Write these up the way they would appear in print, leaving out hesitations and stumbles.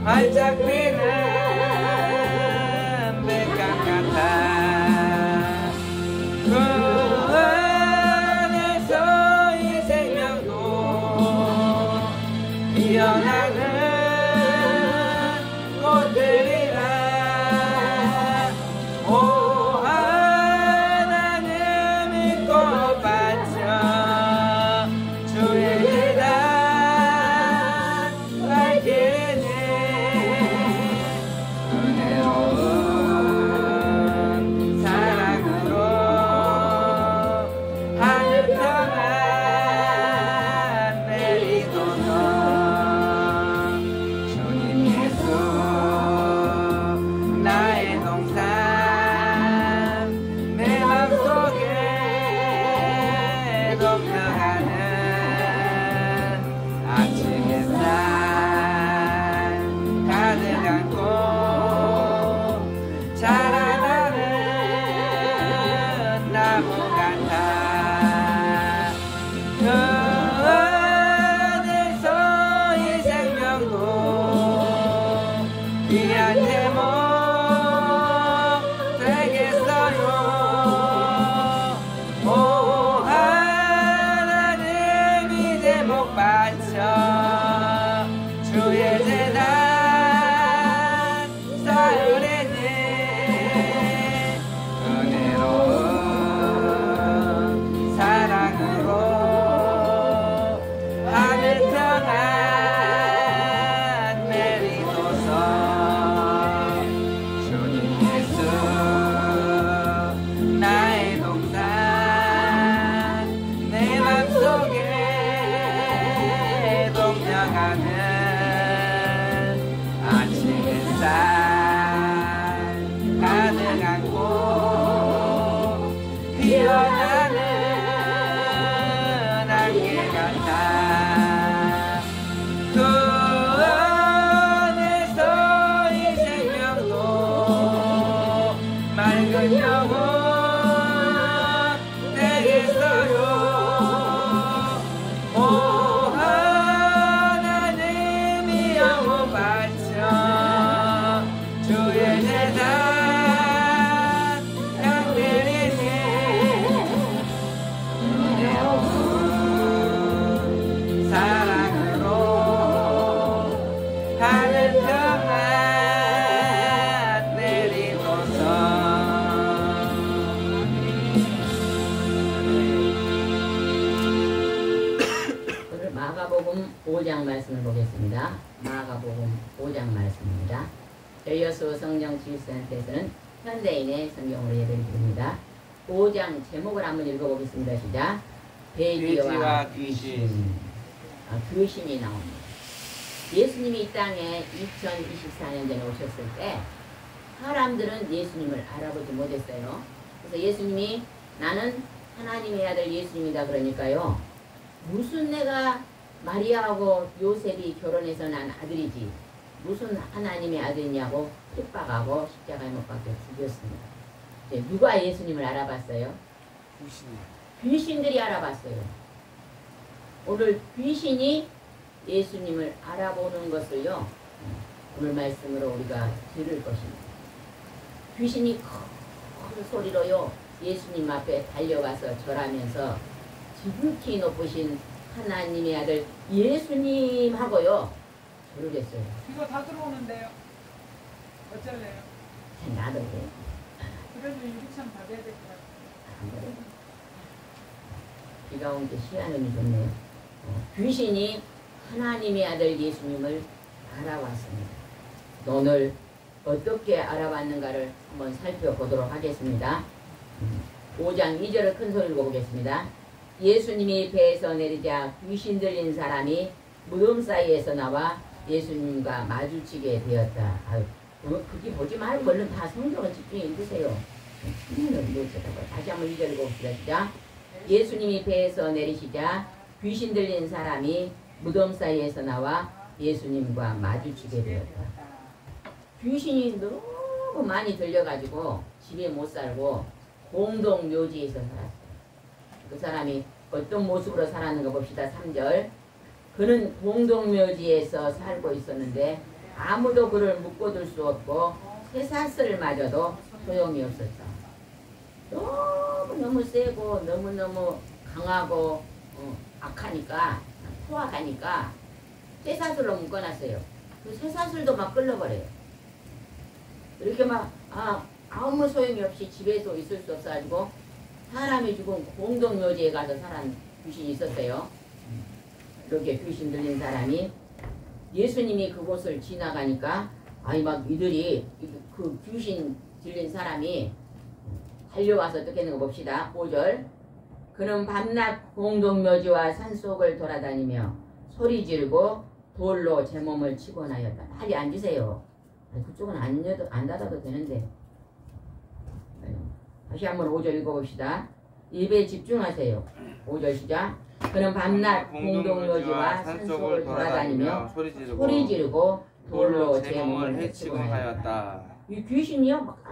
활짝 피는 백합 같아. 그 안에서 이 생명도 피어나는 꽃들이라. 오 하나님 믿고 바쳐 주의 계단 밝히니 귀한 제목 되겠어요. 오 하나님 이 제목 바쳐 주의 제단 쌓으리니 은혜로운 사랑으로 하늘 평안 아침 햇살 가득한 꽃 피어나는 안개 같아. 그 안에서 이 생명도 맑은 영혼 되겠어요. 주의 제단 향기리니 은혜로운 사랑으로 하늘 평안 내리소서. 오늘 마가복음 5장 말씀을 보겠습니다. 마가복음 5장 말씀입니다. 여여수 성령치유센터에서는 현대인의 성경으로 예배를 드립니다. 5장 제목을 한번 읽어보겠습니다. 시작. 돼지와 귀신. 귀신이 나옵니다. 예수님이 이 땅에 2024년 전에 오셨을 때 사람들은 예수님을 알아보지 못했어요. 그래서 예수님이 나는 하나님의 아들 예수님이다 그러니까요. 무슨 내가 마리아하고 요셉이 결혼해서 난 아들이지 무슨 하나님의 아들이냐고 핍박하고 십자가에 못 박혀 죽였습니다. 이제 누가 예수님을 알아봤어요? 귀신들이 알아봤어요. 오늘 귀신이 예수님을 알아보는 것을요 오늘 말씀으로 우리가 들을 것입니다. 귀신이 큰 소리로요 예수님 앞에 달려가서 절하면서 지극히 높으신 하나님의 아들 예수님 하고요 절을 했어요. 이거 다 들어오는데요. 어쩔래요? 나도 그래. 그래도 유리창 받아야 될 것 같아요. 안 그래? 비가 온 게 시간이 좋네요. 귀신이 하나님의 아들 예수님을 알아왔습니다. 오늘 어떻게 알아봤는가를 한번 살펴보도록 하겠습니다. 5장 2절을 큰 소리로 보겠습니다. 예수님이 배에서 내리자 귀신 들린 사람이 무덤 사이에서 나와 예수님과 마주치게 되었다. 아유, 그게 보지 말고 얼른 다 성경을 집중해 읽으세요. 다시 한번 2절 읽어봅시다. 시작. 예수님이 배에서 내리시자 귀신 들린 사람이 무덤 사이에서 나와 예수님과 마주치게 되었다. 귀신이 너무 많이 들려가지고 집에 못 살고 공동묘지에서 살았어요. 그 사람이 어떤 모습으로 살았는가 봅시다. 3절. 그는 공동묘지에서 살고 있었는데 아무도 그를 묶어둘 수 없고 쇠사슬마저도 소용이 없었다. 너무 세고 너무너무 강하고 악하니까 포악하니까 쇠사슬로 묶어놨어요. 그 쇠사슬도 막 끌려버려요. 이렇게 막 아무 소용이 없이 집에서 있을 수 없어가지고 사람이 죽은 공동묘지에 가서 살은 귀신이 있었어요. 이렇게 귀신 들린 사람이 예수님이 그곳을 지나가니까 막 이들이 그 귀신 들린 사람이 달려와서 어떻게 했는 거 봅시다. 5절. 그는 밤낮 공동묘지와 산속을 돌아다니며 소리 지르고 돌로 제 몸을 치곤 하였다. 빨리 앉으세요. 그쪽은 안 닫아도 되는데. 다시 한번 5절 읽어봅시다. 입에 집중하세요. 5절 시작. 그는 밤낮 공동묘지와 산속을 돌아다니며 소리 지르고 돌로 제 몸을 해치곤 하였다. 이 귀신이요 막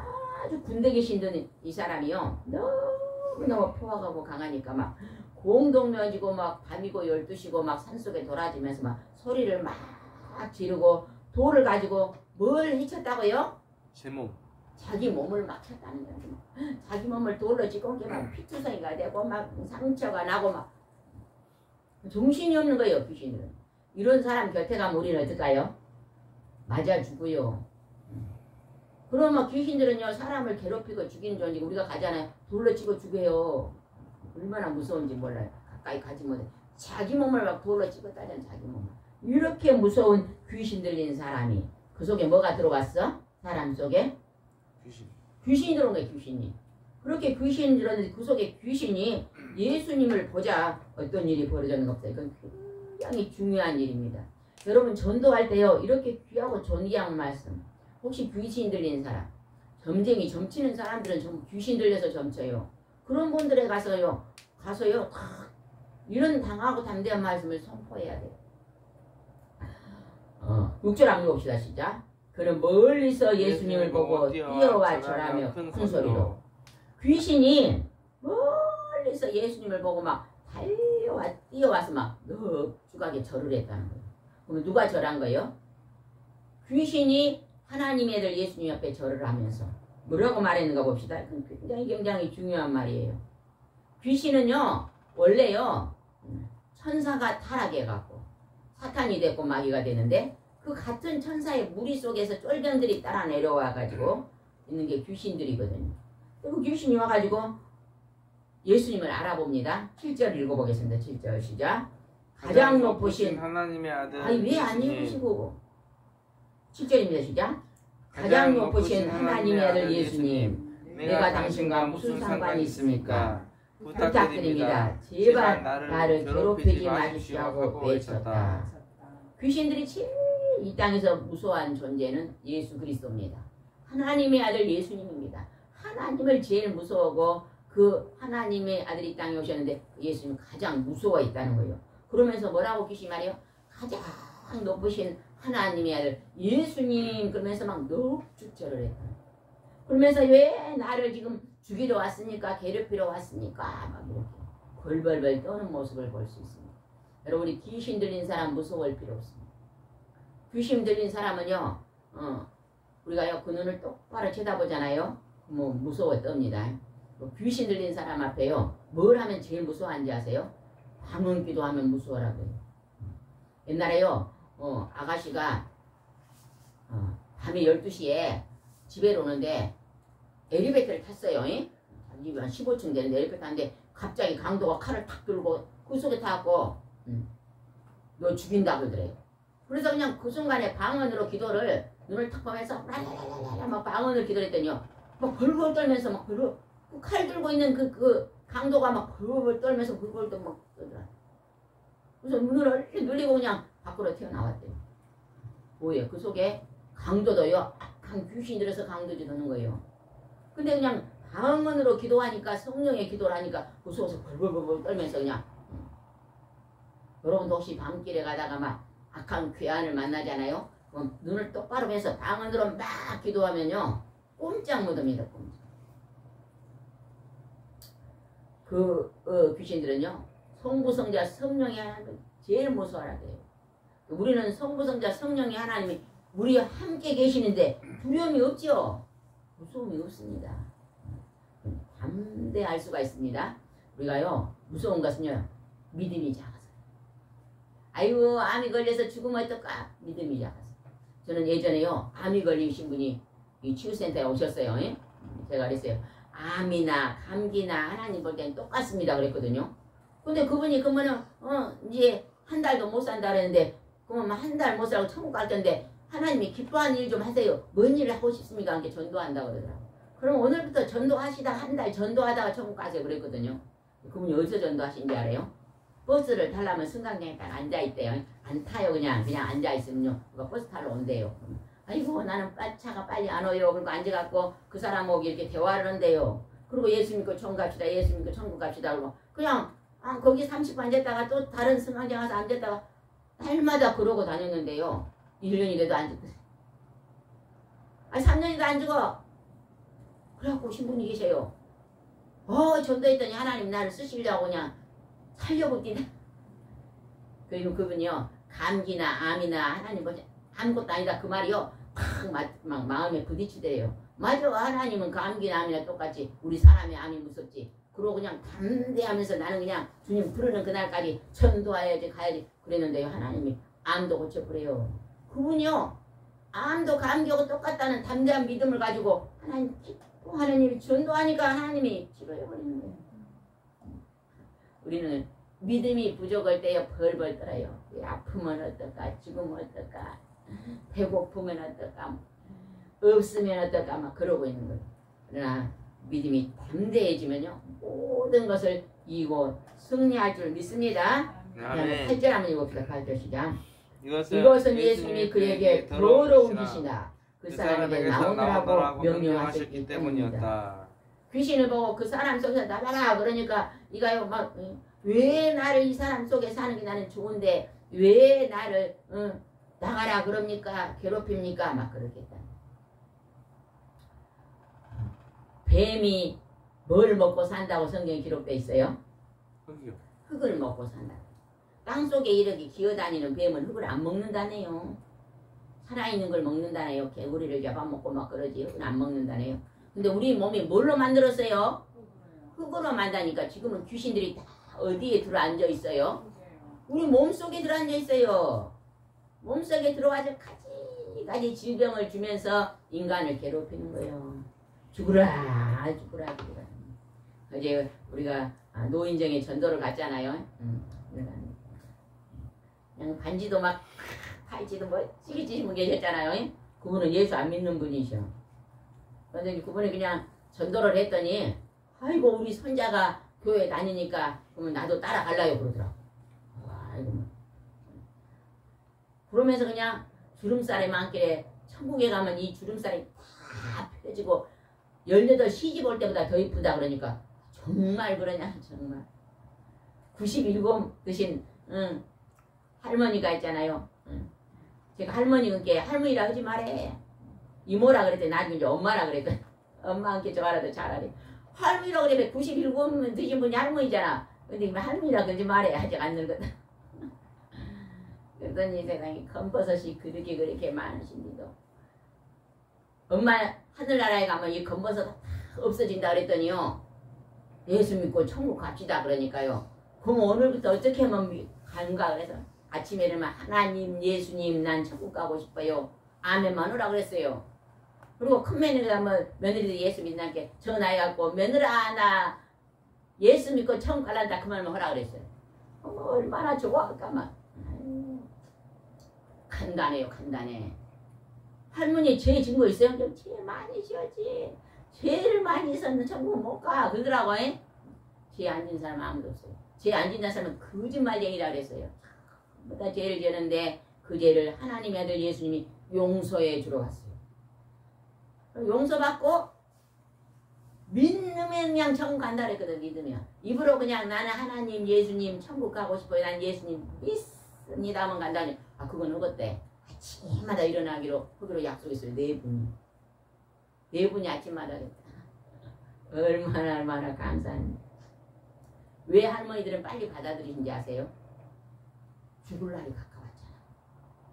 아주 군대 계신 이 사람이요 너무너무 포악하고 강하니까 막 공동묘지고 막 밤이고 12시고 막 산속에 돌아다니면서 막 소리를 막 지르고 돌을 가지고 뭘 해쳤다고요? 제 몸. 자기 몸을 막 쳤다는 거예요. 자기 몸을 돌로 찍고 막 피투성이가 되고 막 상처가 나고 막 정신이 없는 거예요. 귀신들은. 이런 사람 곁에 가면 우리는 어떨까요? 맞아주고요. 그러면 귀신들은요 사람을 괴롭히고 죽이는 존재고 우리가 가잖아요. 돌로 치고 죽여요. 얼마나 무서운지 몰라요. 가까이 가지 못해. 자기 몸을 막 돌로 찍었다잖아. 자기 몸을. 이렇게 무서운 귀신 들린 사람이 그 속에 뭐가 들어왔어? 사람 속에? 귀신이 들어온 거예요. 귀신이. 그렇게 귀신이 들었는데 그 속에 귀신이 예수님을 보자 어떤 일이 벌어졌는 가 없어요. 이건 굉장히 중요한 일입니다. 여러분 전도할 때요 이렇게 귀하고 존귀한 말씀. 혹시 귀신 들린 사람, 점쟁이 점치는 사람들은 전부 귀신 들려서 점쳐요. 그런 분들에 가서요 다 이런 당하고 담대한 말씀을 선포해야 돼요. 6절 한번 봅시다. 시작. 그는 멀리서 예수님을 보고 뛰어와 절하며 큰 소리로. 귀신이 멀리서 예수님을 보고 막 뛰어와서 막 넉죽하게 절을 했다는 거예요. 그럼 누가 절한 거예요? 귀신이 하나님의 아들 예수님 옆에 절을 하면서 뭐라고 말했는가 봅시다. 굉장히 중요한 말이에요. 귀신은요 원래요 천사가 타락해갖고 사탄이 됐고 마귀가 되는데 그 같은 천사의 무리 속에서 쫄병들이 따라 내려와가지고 있는 게 귀신들이거든요. 그 귀신이 와가지고 예수님을 알아봅니다. 7절 읽어보겠습니다. 7절 시작. 가장 높으신 하나님의 아들 왜 안 읽으시고 7절입니다. 시작. 가장 높으신 하나님의 아들 예수님 내가 당신과 무슨 상관이 있습니까? 부탁드립니다. 제발 나를 괴롭히지 마십시오 하고 외쳤다. 귀신들이 제일 이 땅에서 무서워한 존재는 예수 그리스도입니다. 하나님의 아들 예수님입니다. 하나님을 제일 무서워하고 그 하나님의 아들이 이 땅에 오셨는데 예수님은 가장 무서워했다는 거예요. 그러면서 뭐라고 귀신이 말해요? 가장 높으신 하나님의 아들 예수님 그러면서 막 넉죽절을 했다. 그러면서 왜 나를 지금 죽이러 왔습니까? 괴롭히러 왔습니까? 막 이렇게 벌벌벌 떠는 모습을 볼 수 있습니다. 여러분 우리 귀신 들린 사람 무서워할 필요 없습니다. 귀신 들린 사람은요 우리가요 그 눈을 똑바로 쳐다보잖아요. 뭐 무서워 떱니다. 귀신 들린 사람 앞에요 뭘 하면 제일 무서워하는지 아세요? 방언 기도하면 무서워라고요. 옛날에요 아가씨가 밤에 12시에 집에 오는데 엘리베이터를 탔어요. 집이 한 15층 되는데 엘리베이터 탔는데 갑자기 강도가 칼을 탁 들고 그 속에 타갖고 너 죽인다 그러더래요. 그래서 그냥 그 순간에 방언으로 기도를 눈을 탁 보면서 라라라라라 막 방언을 기도를 했더니요 막 벌벌 떨면서 막 벌벌 칼 들고 있는 그 강도가 막 벌벌 떨면서 벌벌 막 떠더라. 그래서 눈을 얼른 눌리고 그냥 밖으로 튀어나왔대요. 뭐예요? 그 속에 강도도요. 악한 귀신이 들어서 강도지 도는 거예요. 근데 그냥 방언으로 기도하니까 성령의 기도를 하니까 무서워서 벌벌벌 떨면서 그냥 여러분도 혹시 밤길에 가다가 막 악한 괴한을 만나잖아요. 그럼 눈을 똑바로 해서 방언으로 막 기도하면요. 꼼짝 못합니다. 꼼짝. 귀신들은요. 성부성자 성령이 하나님을 제일 무서워하라 그래요. 우리는 성부성자 성령이 하나님이 우리와 함께 계시는데 두려움이 없죠. 무서움이 없습니다. 담대할 수가 있습니다. 우리가요. 무서운 것은요. 믿음이 작아서. 아이고 암이 걸려서 죽으면 어떨까? 믿음이 작아서. 저는 예전에요. 암이 걸리신 분이 이 치유센터에 오셨어요. 예? 제가 그랬어요. 암이나 감기나 하나님 볼 때는 똑같습니다. 그랬거든요. 근데 그분이 그러면은 이제 한 달도 못 산다 그랬는데 그러면 한 달 못 살고 천국 갈 텐데 하나님이 기뻐하는 일 좀 하세요. 뭔 일을 하고 싶습니까? 이렇게 전도한다고 그러더라고요. 그럼 오늘부터 전도하시다 한 달 전도하다가 천국 가세요. 그랬거든요. 그분이 어디서 전도하신지 알아요? 버스를 타려면 승강장에 딱 앉아있대요. 안 타요. 그냥 앉아있으면요. 버스 타러 온대요. 아이고 나는 차가 빨리 안 오요. 그리고 앉아갖고 그 사람하고 이렇게 대화를 한대요. 그리고 예수 믿고 천국 갑시다. 예수 믿고 천국 갑시다. 그러고 그냥 거기 30분 앉았다가 또 다른 승강장 가서 앉았다가 날마다 그러고 다녔는데요. 1년이 돼도 안 죽고 3년이도 안 죽어. 그래갖고 오신 분이 계세요. 전도했더니 하나님 나를 쓰시려고 그냥 살려고 뛰네. 그리고 그분이요. 감기나 암이나 하나님 보자. 아무것도 아니다 그 말이요. 막 마음에 부딪히대요. 맞아. 하나님은 감기나 암이나 똑같이 우리 사람의 암이 무섭지. 그러고 그냥 담대하면서 나는 그냥 주님 부르는 그날까지 전도해야지 가야지 그랬는데요. 하나님이 암도 고쳐버려요. 그분이요. 암도 감기하고 똑같다는 담대한 믿음을 가지고 하나님 기뻐하는 일 전도하니까 하나님이 치료해버리는 거예요. 우리는 믿음이 부족할 때에 벌벌 떨어요. 아프면 어떨까? 죽으면 어떨까? 배고프면 어떨까? 없으면 어떨까? 막 그러고 있는 거예요. 그러나 믿음이 담대해지면요. 모든 것을 이기고 승리할 줄 믿습니다. 아멘. 8절 한번 읽읍시다. 8절 시작. 이것은 예수님이 그에게 더러운 귀신아 그 사람에게 나오느라고 명령하셨기 때문이었다. 귀신을 보고 그 사람 속에서 나가라 그러니까 이가요 막 왜 나를 이 사람 속에 사는 게 나는 좋은데 왜 나를 나가라 그럽니까? 괴롭힙니까? 막 그러겠다. 뱀이 뭘 먹고 산다고 성경에 기록되어 있어요? 흙을 먹고 산다. 땅속에 이렇게 기어다니는 뱀은 흙을 안 먹는다네요. 살아있는 걸 먹는다네요. 개구리를 잡아먹고 막 그러지. 흙은 안 먹는다네요. 근데 우리 몸이 뭘로 만들었어요? 흙으로 만다니까 지금은 귀신들이 다 어디에 들어앉아 있어요? 우리 몸속에 들어앉아 있어요. 몸속에 들어와서 가지가지 질병을 주면서 인간을 괴롭히는 거예요. 죽으라 죽으라 죽으라. 어제 우리가 노인정에 전도를 갔잖아요. 그냥 반지도 막 팔찌도 멋지게 찌신 분 계셨잖아요. 그분은 예수 안 믿는 분이셔. 그런데 그분이 그냥 전도를 했더니 아이고 우리 손자가 교회 다니니까 그러면 나도 따라갈라요 그러더라고. 아이고. 그러면서 그냥 주름살에 많길래 천국에 가면 이 주름살이 다 펴지고 18 시집 올 때보다 더 이쁘다 그러니까 정말 그러냐 정말. 97 드신 할머니가 있잖아요. 제가 할머니 그게 할머니라 하지 말해. 이모라 그랬더니 나중에 이제 엄마라 그랬더니 엄마 함께 저 알아도 잘하래. 할머니라 그래. 97 드신 분이 할머니잖아. 근데 할머니라 그러지 말해. 아직 안 늙었다. 그러더니 세상에 검버섯이 그렇게 많으신데도 엄마 하늘나라에 가면 이 검버섯 다 없어진다 그랬더니요. 예수 믿고 천국 갑시다 그러니까요. 그럼 오늘부터 어떻게 하면 간가 그래서 아침에 일어나면 하나님 예수님 난 천국 가고 싶어요. 아멘만 오라 그랬어요. 그리고 큰 며느리가 며느리도 예수 믿나게 전화해갖고 며느라 나 예수 믿고 천국 갈란다 그 말만 하라 그랬어요. 얼마나 좋아할까 막. 간단해요 간단해. 할머니 죄 진 거 있어요? 죄 많이 지었지. 죄를 많이 있었는데 천국 못 가 그러더라고. 죄 안 진 사람 아무도 없어요. 죄 안 진다는 사람은 거짓말쟁이라 그랬어요. 뭐다 죄를 지었는데 그 그 죄를 하나님의 아들 예수님이 용서해 주러 왔어요. 용서받고 믿으면 그냥 천국 간다 그랬거든. 믿으면 입으로 그냥 나는 하나님 예수님 천국 가고 싶어요. 난 예수님 믿습니다 하면 간다니. 아 그건 어떻대? 아침마다 일어나기로 그기로 약속했어요. 네 분이 아침마다 그랬다. 얼마나 감사합니다. 왜 할머니들은 빨리 받아들이신지 아세요? 죽을 날이 가까웠잖아.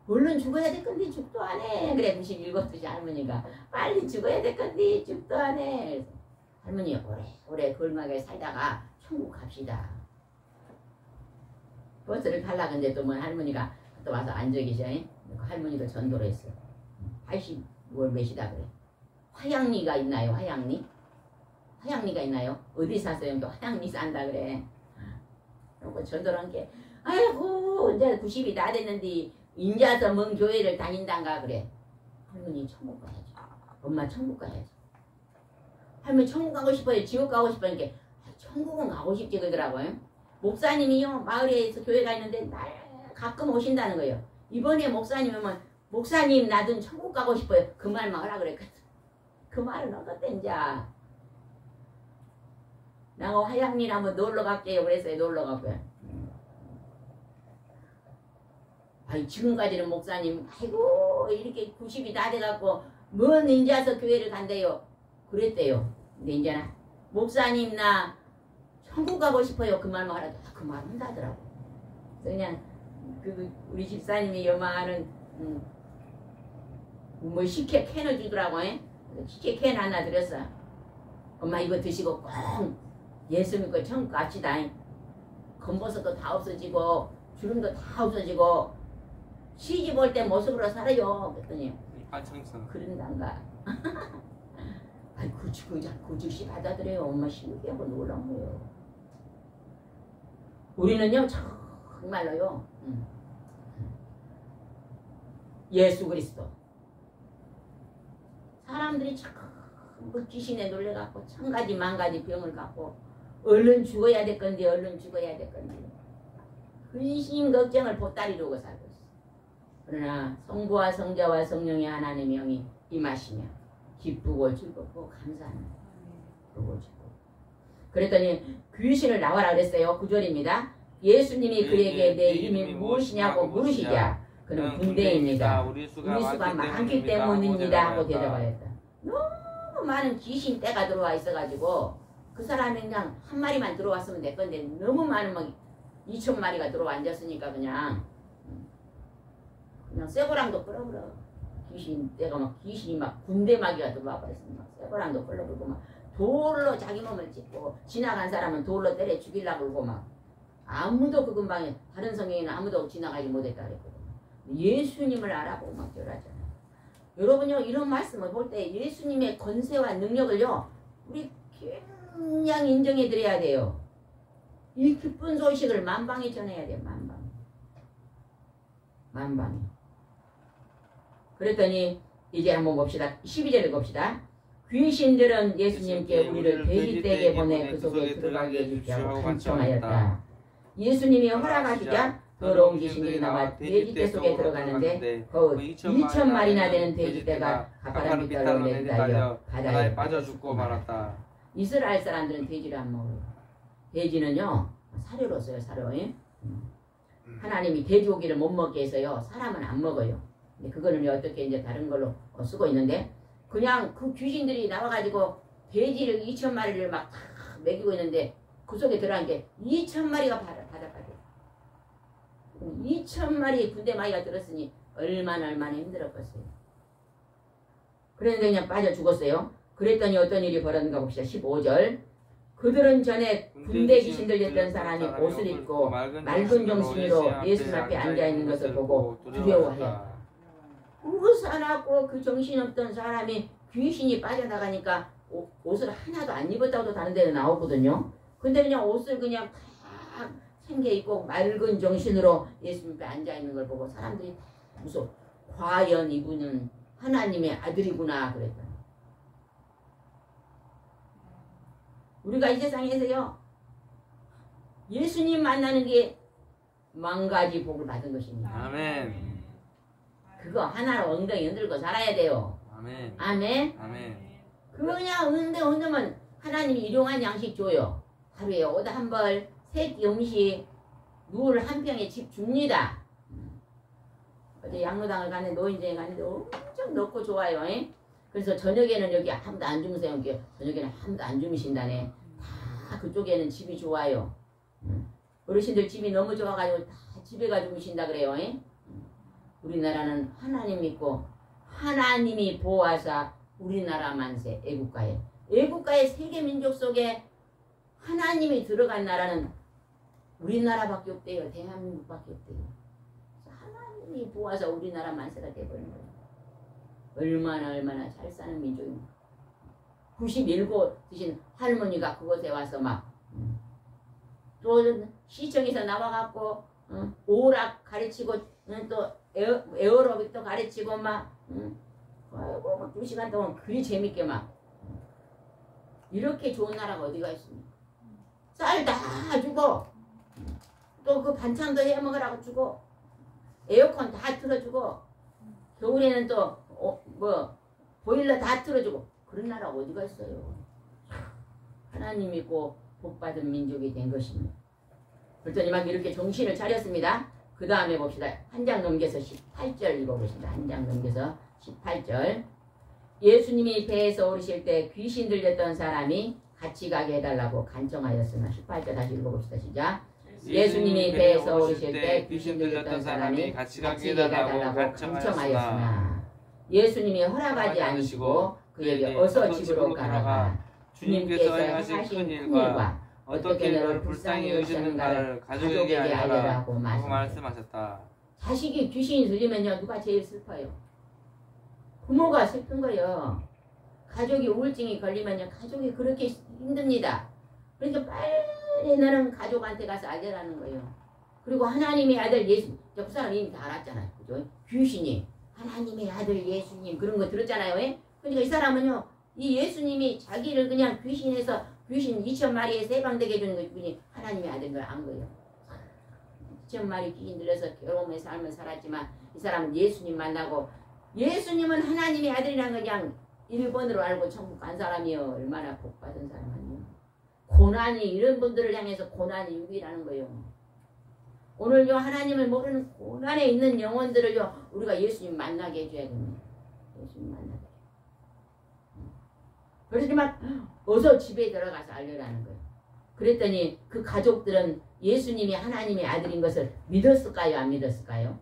얼른 죽어야 될 건데 죽도 안 해. 그래 97歳할머니가 빨리 죽어야 될 건데 죽도 안 해. 그래서 할머니 오래 걸막에 살다가 천국 갑시다. 버스를 타려고 했는데 또 뭐 할머니가 또 와서 앉아 계셔. 할머니도 전도를 했어. 80월 몇이다 그래. 화양리가 있나요? 화양리가 있나요? 어디 사세요? 또 화양리 산다 그래. 그리고 전도를 한 게 아이고 이제 90이 다 됐는데 인자서 먼 교회를 다닌단가 그래. 할머니 천국 가야지. 엄마 천국 가야지. 할머니 천국 가고 싶어요. 지옥 가고 싶으니까 천국은 가고 싶지 그러더라고요. 목사님이요 마을에서 교회가 있는데 날 가끔 오신다는 거예요. 이번에 목사님이면 목사님 나도 천국 가고 싶어요. 그 말만 하라 그랬거든. 그 말은 어떻대 이제. 나하고 화양리를 한번 놀러 갈게요. 그랬어요. 놀러 가고요. 아이 지금까지는 목사님 아이고 이렇게 90이 다 돼갖고 뭔 인자서 교회를 간대요. 그랬대요. 근데 이제는 목사님 나 천국 가고 싶어요. 그 말만 하라. 그 말 한다더라고. 그래서 그냥 그 우리 집사님이 요만한 뭐 식혜 캔을 주더라고. 식혜 캔 하나 드렸어. 엄마 이거 드시고 꼭 예수 믿고 천국 갑시다. 검버섯도 다 없어지고 주름도 다 없어지고 시집 올 때 모습으로 살아요. 그랬더니 그런단가. 아이 그 즉시 받아들여요. 엄마 신기하고 놀란 거예요. 우리는요 정말로요 예수 그리스도 사람들이 전부 귀신에 놀래갖고 천가지 만가지 병을 갖고 얼른 죽어야 될 건데 근심 걱정을 보따리로 살고 있어. 그러나 성부와 성자와 성령의 하나님의 영이 임하시며 기쁘고 즐겁고 감사합니다. 기쁘고 즐겁고. 그랬더니 귀신을 나와라 그랬어요. 9절입니다. 예수님이 그에게 내 이름이 무엇이냐고 물으시자 그는 군대입니다. 우리 수가 많기 때문입니다 하고 대답하였다. 너무 많은 귀신 떼가 들어와 있어가지고 그 사람이 그냥 한 마리만 들어왔으면 될 건데 너무 많은 막 2,000마리가 들어와 앉았으니까 그냥 쇠고랑도 끌어버려. 귀신 떼가 막 귀신이 막 군대 마귀가 들어와 버렸습니다. 쇠고랑도 끌어버리고 막 돌로 자기 몸을 찢고 지나간 사람은 돌로 때려 죽이려고 그러고 막 아무도 그 근방에 다른 성경에는 아무도 지나가지 못했다 그랬거든요. 예수님을 알아보고 막 저러잖아요. 여러분요 이런 말씀을 볼 때 예수님의 권세와 능력을요 우리 그냥 인정해 드려야 돼요. 이 기쁜 소식을 만방에 전해야 돼요. 만방에. 그랬더니 이제 한번 봅시다. 12절을 봅시다. 귀신들은 예수님께 우리를 돼지떼게 보내 그 속에 들어가게 해주시고 간청하였다. 예수님이 허락하시자 더러운 귀신들이 나와 돼지떼 속에 들어가는데 거의 2,000마리나 되는 돼지떼가 가파른 빗달로 내달려 바다에 빠져 죽고 말았다. 이스라엘 사람들은 돼지를 안 먹어요. 돼지는요 사료로 써요. 사료. 하나님이 돼지고기를 못 먹게 해서요 사람은 안 먹어요. 근데 그거는 어떻게 이제 다른 걸로 쓰고 있는데 그냥 그 귀신들이 나와가지고 돼지를 2,000마리를 막 다 먹이고 있는데 그 속에 들어간 게 2,000마리가 바닷가에 2,000마리 군대 마귀가 들었으니 얼마나 힘들었겠어요. 그런데 그냥 빠져 죽었어요. 그랬더니 어떤 일이 벌어졌는가 봅시다. 15절. 그들은 전에 군대 귀신 들렸던 사람이 옷을 입고 맑은 정신으로 예수 앞에 앉아있는 것을 보고 두려워하여 우산하고 그 정신없던 사람이 귀신이 빠져나가니까 옷을 하나도 안 입었다고도 다른 데는 나오거든요. 근데 그냥 옷을 그냥 탁 챙겨입고 맑은 정신으로 예수 앞에 앉아있는 걸 보고 사람들이 다 무서워. 과연 이분은 하나님의 아들이구나 그랬다. 우리가 이 세상에서요 예수님 만나는 게 만 가지 복을 받은 것입니다. 아멘. 그거 하나로 엉덩이 흔들고 살아야 돼요. 아멘. 아멘. 아멘. 그냥 엉덩이 흔들면 하나님이 일용한 양식 줘요. 하루에 옷 한 벌, 세끼 음식, 물 한 병에 집 줍니다. 어제 양로당을 갔는데 노인정에 갔는데 엄청 넓고 좋아요. 에? 그래서 저녁에는 여기 아무도 안 주무세요. 여기 저녁에는 아무도 안 주무신다네. 다 그쪽에는 집이 좋아요. 어르신들 집이 너무 좋아가지고 다 집에 가 주무신다 그래요. 에? 우리나라는 하나님 믿고 하나님이 보호하사 우리나라 만세 애국가에 애국가의 세계 민족 속에 하나님이 들어간 나라는 우리나라밖에 없대요. 대한민국밖에 없대요. 하나님이 보호하사 우리나라 만세가 돼버린 거예요. 얼마나 잘 사는 민족입니다. 97 드신 할머니가 그곳에 와서 막 또 시청에서 나와갖고 오락 가르치고 또 에어로빅도 가르치고 막 아이고 막 2시간 동안 그리 재밌게 막 이렇게 좋은 나라가 어디가 있습니까? 쌀 다 주고 또 그 반찬도 해 먹으라고 주고 에어컨 다 틀어주고 겨울에는 또 보일러 다 틀어주고 그런 나라가 어디가 있어요? 하나님 믿고 복받은 민족이 된 것입니다. 그랬더니 막 이렇게 정신을 차렸습니다. 그 다음에 봅시다. 한 장 넘겨서 18절 읽어보십니다. 한 장 넘겨서 18절. 예수님이 배에서 오르실 때 귀신 들렸던 사람이 같이 가게 해달라고 간청하였으나 18절 다시 읽어봅시다. 시작. 예수님이 배에서 오르실 때 귀신 들렸던 사람이 같이 가게 해달라고 간청하였으나 예수님이 허락하지 않으시고 그에게 어서 집으로 가라가 주님께서 행하신 큰 일과 어떻게 너를 불쌍히 여기셨는가를 가족에게 알려라고 말씀하셨다. 자식이 귀신이 들리면요 누가 제일 슬퍼요? 부모가 슬픈 거예요. 가족이 우울증이 걸리면요 가족이 그렇게 힘듭니다. 그러니까 빨리 너는 가족한테 가서 알려라는 거예요. 그리고 하나님의 아들 예수, 그 사람 이미 다 알았잖아요. 그죠? 귀신이 하나님의 아들 예수님 그런 거 들었잖아요. 그러니까 이 사람은요 이 예수님이 자기를 그냥 귀신에서 귀신 2,000마리에서 해방되게 해주는 것뿐이 하나님의 아들인 걸 안 거예요. 2,000마리 귀신 들려서 괴로움의 삶을 살았지만 이 사람은 예수님 만나고 예수님은 하나님의 아들이라는 걸 그냥 1번으로 알고 천국 간 사람이요. 얼마나 복받은 사람 아니에요. 고난이 이런 분들을 향해서 고난이 유기라는 거예요. 오늘요 하나님을 모르는 고난에 있는 영혼들을요 우리가 예수님 만나게 해줘야 됩니다. 예수님 만나게. 그렇지만 어서 집에 들어가서 알려라는 거예요. 그랬더니 그 가족들은 예수님이 하나님의 아들인 것을 믿었을까요? 안 믿었을까요?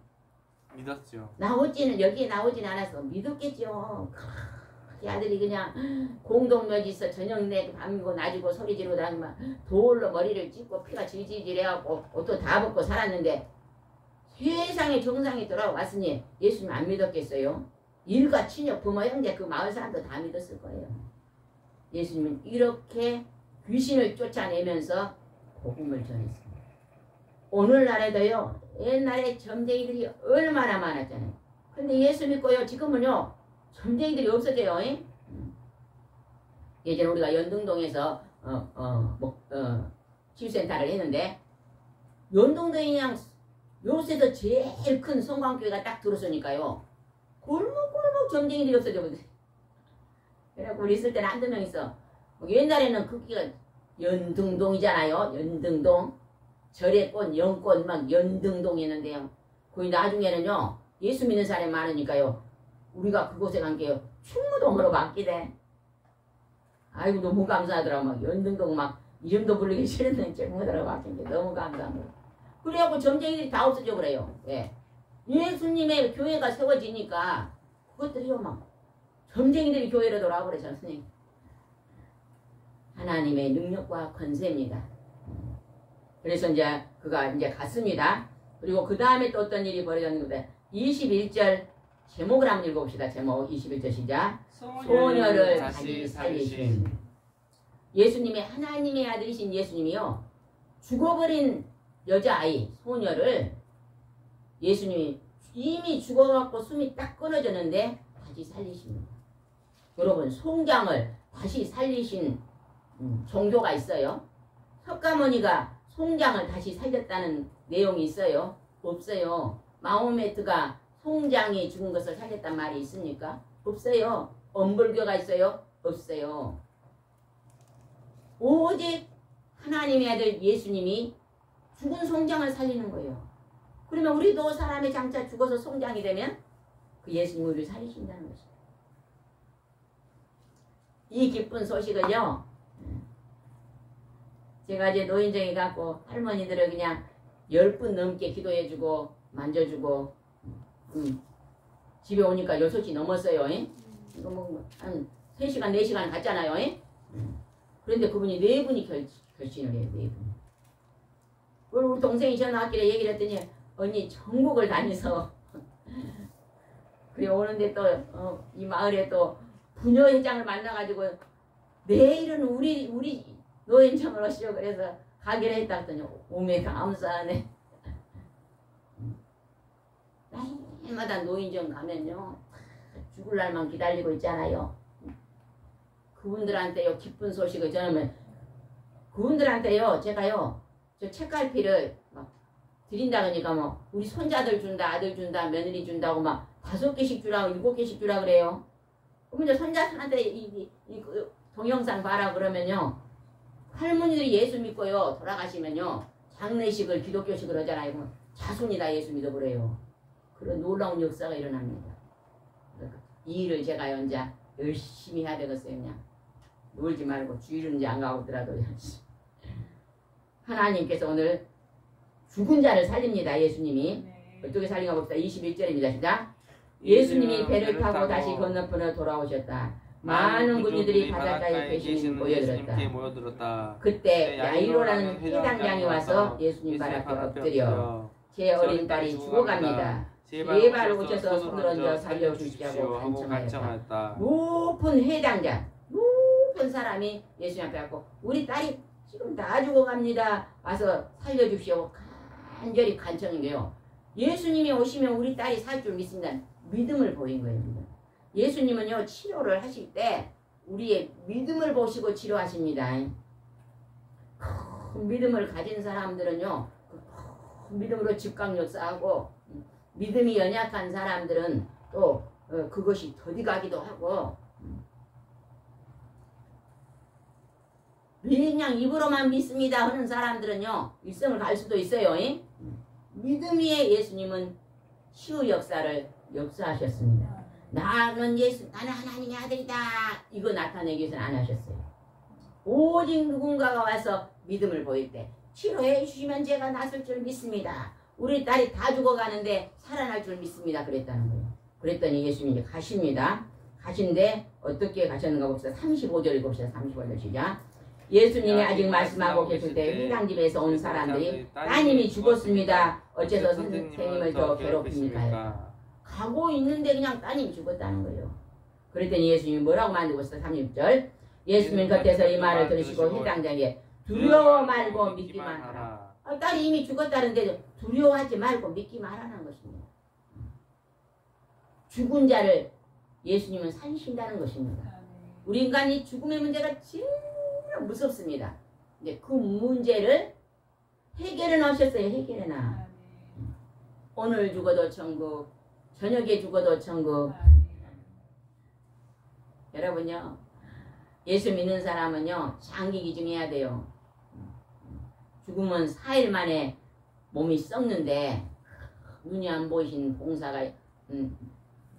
믿었죠. 여기에 나오진 않아서 믿었겠죠. 이 아들이 그냥 공동묘지에서 저녁 내 밤이고 낮이고 소리 지르고 다니면 돌로 머리를 찢고 피가 질질질 해갖고 옷도 다 벗고 살았는데 세상에 정상이 돌아왔으니 예수님 안 믿었겠어요? 일가 친척 부모 형제 그 마을 사람도 다 믿었을 거예요. 예수님은 이렇게 귀신을 쫓아내면서 복음을 전했습니다. 오늘날에도요 옛날에 점쟁이들이 얼마나 많았잖아요. 근데 예수 믿고요 지금은요 점쟁이들이 없어져요. 예전에 우리가 연등동에서 치유센터를 했는데 연등동이 그냥 요새도 제일 큰 성광교회가 딱 들어서니까요 골목골목 점쟁이들이 없어져 버렸어요. 그래갖고 우리 있을 때는 한두 명 있어. 옛날에는 그기가 연등동이잖아요. 연등동 절의 꽃 영꽃 막 연등동이었는데요. 거기 나중에는요 예수 믿는 사람이 많으니까요 우리가 그곳에 간 게요 충무동으로 바뀌대. 아이고 너무 감사하더라고. 막 연등동 막 이름도 부르기 싫은데 충무동으로 바뀐 게 너무 감사한 거예요. 그래갖고 점쟁이들이 다 없어져 그래요. 예. 예수님의 교회가 세워지니까 그것들이요 막 점쟁이들이 교회로 돌아버려. 선생님 하나님의 능력과 권세입니다. 그래서 이제 그가 이제 갔습니다. 그리고 그 다음에 또 어떤 일이 벌어졌는데 21절 제목을 한번 읽어봅시다. 제목 21절 시작. 소녀를 다시 살리신 예수님이 하나님의 아들이신 예수님이요 죽어버린 여자아이 소녀를 예수님이 이미 죽어갖고 숨이 딱 끊어졌는데 다시 살리십니다. 여러분 송장을 다시 살리신 종교가 있어요. 석가모니가 송장을 다시 살렸다는 내용이 있어요? 없어요. 마호메트가 송장이 죽은 것을 살렸단 말이 있습니까? 없어요. 엄불교가 있어요? 없어요. 오직 하나님의 아들 예수님이 죽은 송장을 살리는 거예요. 그러면 우리도 사람의 장차 죽어서 송장이 되면 그 예수님이 우리를 살리신다는 것입니다. 이 기쁜 소식을요, 제가 이제 노인정에 갖고 할머니들을 그냥 10분 넘게 기도해주고 만져주고 집에 오니까 6시 넘었어요. 이거 뭐 한 3시간 4시간 갔잖아요. 그런데 그분이 4분이 결신을 해요. 4분. 우리 동생이 전화 왔길래 얘기를 했더니 언니 전국을 다니서 그래 오는데 또 이 마을에 또 부녀회장을 만나가지고 내일은 우리 노인정을 오시오. 그래서 가기로 했다 했더니 오메 감사하네. 날마다 노인정 가면요 죽을 날만 기다리고 있잖아요. 그분들한테요 기쁜 소식을 전하면 그분들한테요 제가요 저 책갈피를 막 드린다 그러니까 뭐 우리 손자들 준다 아들 준다 며느리 준다고 막 5개씩 주라고 7개씩 주라 그래요. 그러면 이제 손자한테 이 동영상 봐라 그러면요 할머니들이 예수 믿고요 돌아가시면요 장례식을 기독교식으로 하잖아요. 그러면 자손이 다 예수 믿어 그래요. 그런 놀라운 역사가 일어납니다. 이 일을 제가 이제 열심히 해야 되겠어요. 그냥 놀지 말고 주일은 이제 안 가고더라도 하나님께서 오늘 죽은 자를 살립니다. 예수님이 어떻게 살린가 봅시다. 21절입니다. 시작. 예수님이 배를 타고 다시 건너편으로 돌아오셨다. 많은 군인들이 바닷가에 계시는 모여들었다. 그때 야이로라는 회당장이 와서 예수님 발 앞에 엎드려 제 어린 딸이 죽어갑니다. 제발 오셔서 손을 얹어 살려주시라고 간청하였다. 높은 회당장, 높은 사람이 예수님 앞에 왔고 우리 딸이 지금 다 죽어갑니다. 와서 살려주시오. 간절히 간청인 게요. 예수님이 오시면 우리 딸이 살 줄 믿습니다. 믿음을 보인 거예요. 믿음. 예수님은요 치료를 하실 때 우리의 믿음을 보시고 치료하십니다. 큰 믿음을 가진 사람들은요 큰 믿음으로 즉각 역사하고 믿음이 연약한 사람들은 또 그것이 더디가기도 하고 그냥 입으로만 믿습니다 하는 사람들은요 일성을 갈 수도 있어요. 믿음 위에 예수님은 치유 역사를 역사하셨습니다. 나는 하나님의 아들이다 이거 나타내기 위해서는 안 하셨어요. 오직 누군가가 와서 믿음을 보일 때 치료해 주시면 제가 낫을 줄 믿습니다. 우리 딸이 다 죽어가는데 살아날 줄 믿습니다. 그랬다는 거예요. 그랬더니 예수님이 가십니다. 가신데 어떻게 가셨는가 봅시다. 35절 봅시다. 35절 시작. 예수님이 아직 말씀하고 계실 때 회당집에서 온 사람들이 따님이 죽었습니다. 어째서 선생님을 더 괴롭힙니까? 가고 있는데 그냥 따님이 죽었다는 거예요. 그랬더니 예수님이 뭐라고 만들고 있어요? 36절. 예수님 곁에서 이 말을 들으시고 회당장에게 두려워 말고 믿기만 하라. 딸이 이미 죽었다는데 두려워하지 말고 믿기만 하라는 것입니다. 죽은 자를 예수님은 살리신다는 것입니다. 우리 인간이 죽음의 문제가 제일 무섭습니다. 이제 그 문제를 해결해 놓으셨어요. 해결해놔. 오늘 죽어도 천국, 저녁에 죽어도 천국. 여러분요, 예수 믿는 사람은요, 장기 기증해야 돼요. 죽으면 4일 만에 몸이 썩는데 눈이 안 보이신 봉사가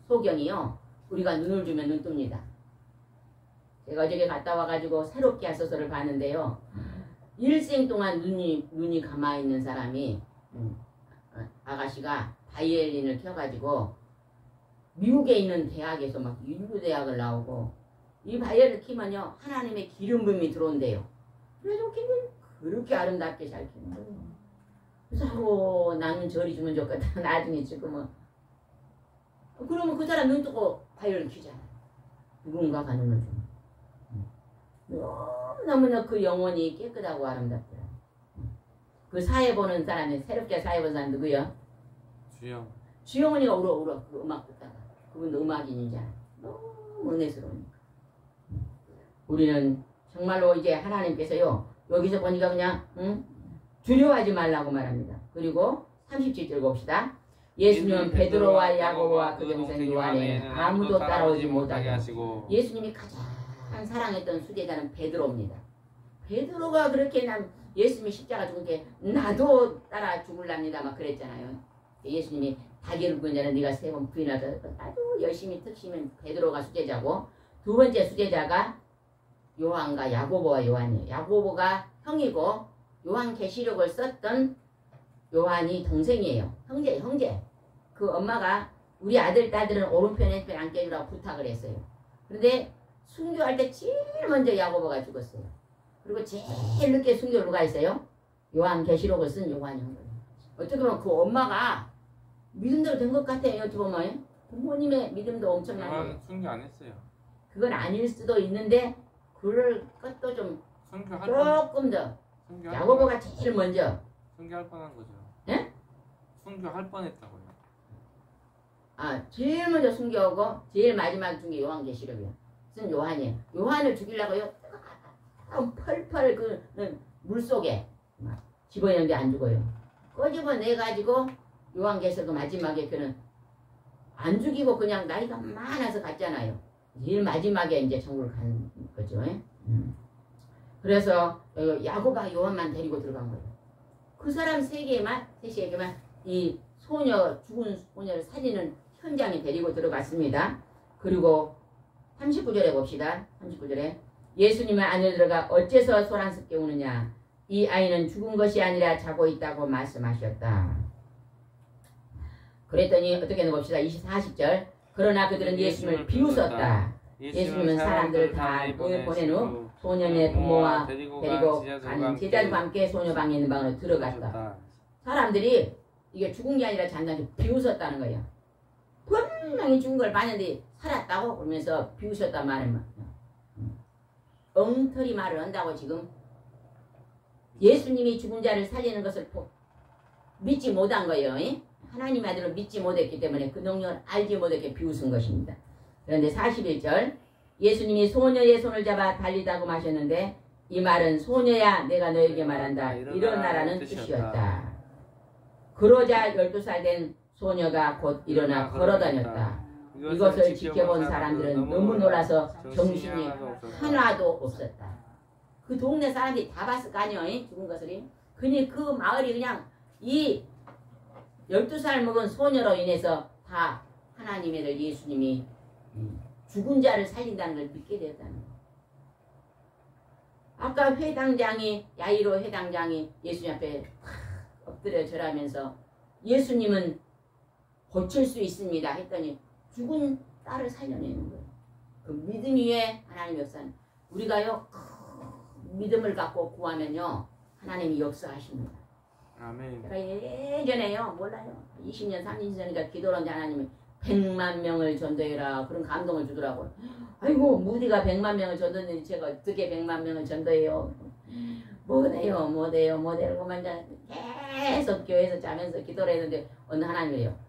소경이요, 우리가 눈을 주면 눈 뜹니다. 제가 어저께 갔다 와가지고 새롭게 하소서를 봤는데요, 일생 동안 눈이 감아있는 사람이 아가씨가 바이올린을 켜가지고 미국에 있는 대학에서 막 인류대학을 나오고 이 바이올린을 키면요 하나님의 기름 부음이 들어온대요. 그래서 그렇게 아름답게 잘 키는 거예요. 그래서 하고 나는 저리 주면 좋겠다. 나중에 죽으면 그러면 그 사람 눈 뜨고 바이올린 키잖아. 누군가가 눈을 주면 너무나 그 영혼이 깨끗하고 아름답더라. 그 사회 보는 사람이 새롭게 사회 보는 사람 누구요? 주영원이가 울어 그 음악 듣다가. 그분도 음악인이잖아. 너무 은혜스러우니까. 우리는 정말로 이제 하나님께서요 여기서 보니까 그냥 두려워하지 말라고 말합니다. 그리고 37절 봅시다. 예수님은 베드로와 야고보와 그 동생 요한에는 아무도 따라오지 못하게 하시고 예수님이 가장 사랑했던 수제자는 베드로입니다. 베드로가 그렇게 예수님이 십자가 죽은 게 나도 따라 죽을랍니다 막 그랬잖아요. 예수님이 자기를 부인 자는 네가 3번 부인하자. 아주 열심히 특심은 베드로가 수제자고 두 번째 수제자가 요한과 야고보와 요한이에요. 야고보가 형이고 요한계시록을 썼던 요한이 동생이에요. 형제. 그 엄마가 우리 아들 딸들은 오른편 왼편 앉게해주라고 부탁을 했어요. 그런데 순교할 때 제일 먼저 야고보가 죽었어요. 그리고 제일 늦게 순교를 누가 했어요? 요한계시록을 쓴 요한이 한 거예요. 어떻게 보면 그 엄마가 믿음대로 된 것 같아요. 어떻게 보면 부모님의 믿음도 엄청난 거예요. 순교 안 했어요. 그건 아닐 수도 있는데 그럴 것도 좀 조금 더 야고보가 제일 먼저 순교할 뻔한 거죠. 예? 순교할 뻔했다고요. 제일 먼저 순교하고 제일 마지막 중에 요한계시록이요. 쓴 요한이에요. 요한을 죽이려고요. 펄펄 그 물속에 집어넣는데 안 죽어요. 꺼집어내가지고 요한계시록 마지막에 그는 안 죽이고 그냥 나이가 많아서 갔잖아요. 제일 마지막에 이제 천국을 간 거죠. 그래서 야고보가 요한만 데리고 들어간 거예요. 그 사람 셋에게만 이 죽은 소녀를 살리는 현장에 데리고 들어갔습니다. 그리고 39절에 봅시다. 39절에 예수님은 안으로 들어가 어째서 소란스럽게 우느냐 이 아이는 죽은 것이 아니라 자고 있다고 말씀하셨다. 그랬더니 어떻게 봅시다. 40절 그러나 그들은 예수님을 비웃었다. 예수님은 사람들을 다 보낸 후 소년의 부모와 데리고 간 제자들과 함께 소녀방에 있는 방으로 들어갔다. 사람들이 이게 죽은 게 아니라 잔다고 비웃었다는 거예요. 분명히 죽은 걸 봤는데 살았다고 그러면서 비웃었단 말은 엉터리 말을 한다고 지금 예수님이 죽은 자를 살리는 것을 믿지 못한 거예요. 하나님의 아들을 믿지 못했기 때문에 그 능력을 알지 못했기에 비웃은 것입니다. 그런데 41절 예수님이 소녀의 손을 잡아 달리다고 하셨는데 이 말은 소녀야 내가 너에게 말한다 일어나라는 뜻이었다. 그러자 12살 된 소녀가 곧 일어나 걸어다녔다. 이것을 지켜본 사람들은 너무 놀라서 정신이 하나도 없었다. 그 동네 사람들이 다 봤을 거 아니에요. 죽은 것을. 그니 그 마을이 그냥 이 12살 먹은 소녀로 인해서 다 하나님의 들 예수님이 죽은 자를 살린다는 걸 믿게 되었다는 거예요. 아까 야이로 회당장이 예수님 앞에 엎드려 절하면서 예수님은 고칠 수 있습니다 했더니 죽은 딸을 살려내는 거예요. 그 믿음 위에 하나님의 역사는 우리가요 믿음을 갖고 구하면요 하나님이 역사하십니다. 아멘. 제가 예전에요 몰라요 20년 30년 전이니까 기도를 하는데 하나님이 100만 명을 전도해라 그런 감동을 주더라고요. 아이고 무디가 100만 명을 전도했는데 제가 어떻게 100만 명을 전도해요. 못해요 계속 교회에서 자면서 기도를 했는데 어느 하나님이래요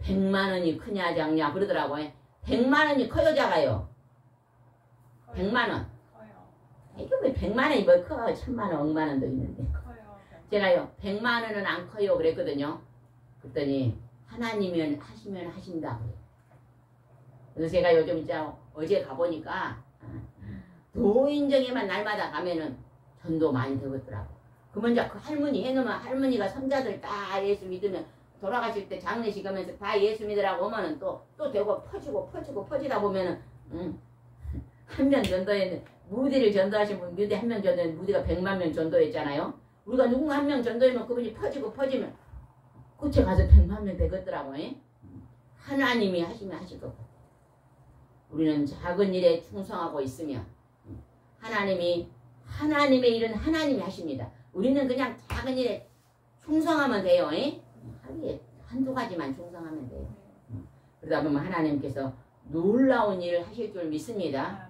100만 원이 크냐 작냐 그러더라고요. 100만 원이 커요 작아요? 100만 원. 이거 왜 100만 원이 뭐 커? 1000만 원, 억만 원도 있는데. 제가요 100만 원은 안 커요 그랬거든요. 그랬더니 하나님이 하시면 하신다고요. 그래서 제가 요즘 진짜 어제 가보니까 도인정에만 날마다 가면은 전도 많이 되겠더라고. 그러면 이제 그 할머니 해놓으면 할머니가 손자들 다 예수 믿으면 돌아가실 때 장례식 하면서 다 예수 믿으라고 오면은 또 되고 퍼지다 보면은 한 명 전도했는데 무디를 전도하신 분 무디 한 명 전도했는데 무디가 100만 명 전도했잖아요. 우리가 누군가 한 명 전도하면 그분이 퍼지면 끝에 가서 100만 명 되겠더라고. 하나님이 하시면 하실 것 같아요. 우리는 작은 일에 충성하고 있으면 하나님의 일은 하나님이 하십니다. 우리는 그냥 작은 일에 충성하면 돼요. 하루에 한두 가지만 충성하면 돼요. 그러다 보면 하나님께서 놀라운 일을 하실 줄 믿습니다.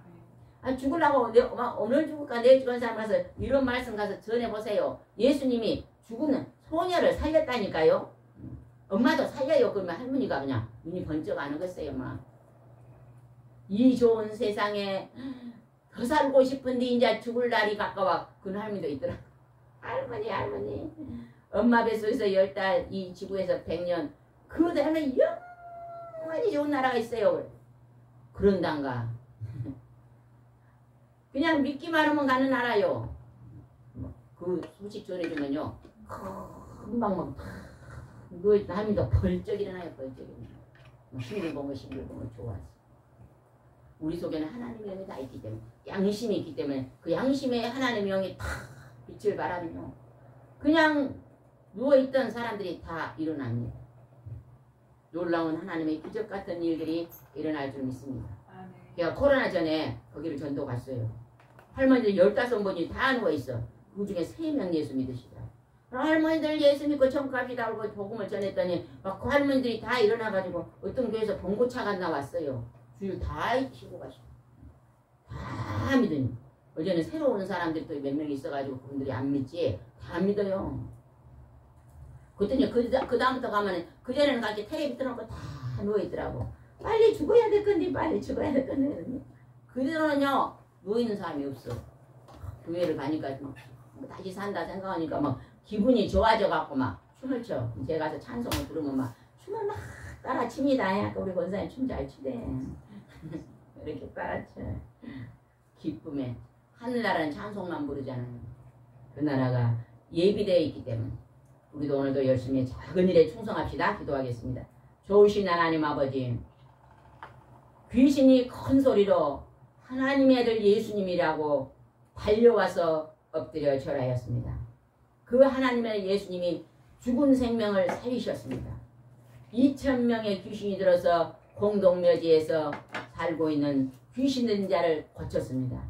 죽으려고 오늘 죽을까 내일 죽은 사람 가서 이런 말씀 가서 전해보세요. 예수님이 죽은 소녀를 살렸다니까요. 엄마도 살려요. 그러면 할머니가 그냥 눈이 번쩍 안 오겠어요. 이 좋은 세상에 더 살고 싶은데 이제 죽을 날이 가까워. 그런 할머니도 있더라. 할머니 엄마 뱃속에서 10달 이 지구에서 100년 그 다음에 영원히 좋은 나라가 있어요. 그런단가. 그냥 믿기만 하면 가는 나라요. 그 소식 전해주면요. 금방 막 남이 더 벌쩍 일어나요. 벌쩍 일어나요. 싱글벙글 좋아서. 우리 속에는 하나님의 영이 다 있기 때문에, 양심이 있기 때문에 그 양심에 하나님의 영이 탁 빛을 발하면요. 그냥 누워있던 사람들이 다 일어납니다. 놀라운 하나님의 기적 같은 일들이 일어날 줄 믿습니다. 제가 코로나 전에 거기를 전도 갔어요. 할머니들 15분이 다 누워있어. 그 중에 3명 예수 믿으시더라. 할머니들 예수 믿고 천국합시다 하고 복음을 전했더니 막 그 할머니들이 다 일어나가지고 어떤 교회에서 봉고차가 나왔어요. 주일 다 쉬고 가시고 다 믿으니. 어제는 새로 오는 사람들이 또 몇 명 있어가지고 그분들이 안 믿지 다 믿어요. 그랬더니 그 다음부터 가면은 그전에는 같이 텔레비 틀어놓고 다 누워있더라고. 빨리 죽어야 될 건데 빨리 죽어야 될 건데. 그대로는요 누워있는 사람이 없어. 교회를 가니까 막 다시 산다 생각하니까 막 기분이 좋아져 갖고 막 춤을 춰. 제가 가서 찬송을 부르면 막 춤을 막 따라 칩니다. 아까 우리 권사님 춤 잘 추대. 이렇게 따라 쳐. 기쁨에. 하늘나라는 찬송만 부르잖아요. 그 나라가 예비되어 있기 때문에 우리도 오늘도 열심히 작은 일에 충성합시다. 기도하겠습니다. 좋으신 하나님 아버지, 귀신이 큰 소리로 하나님의 아들 예수님이라고 달려와서 엎드려 절하였습니다. 그 하나님의 예수님이 죽은 생명을 살리셨습니다. 2000명의 귀신이 들어서 공동묘지에서 살고 있는 귀신 든 자를 고쳤습니다.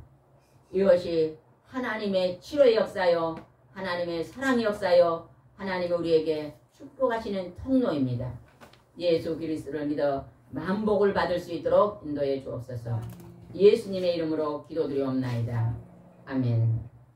이것이 하나님의 치료의 역사요, 하나님의 사랑의 역사요, 하나님이 우리에게 축복하시는 통로입니다. 예수 그리스도를 믿어 만복을 받을 수 있도록 인도해 주옵소서. 예수님의 이름으로 기도드리옵나이다. 아멘.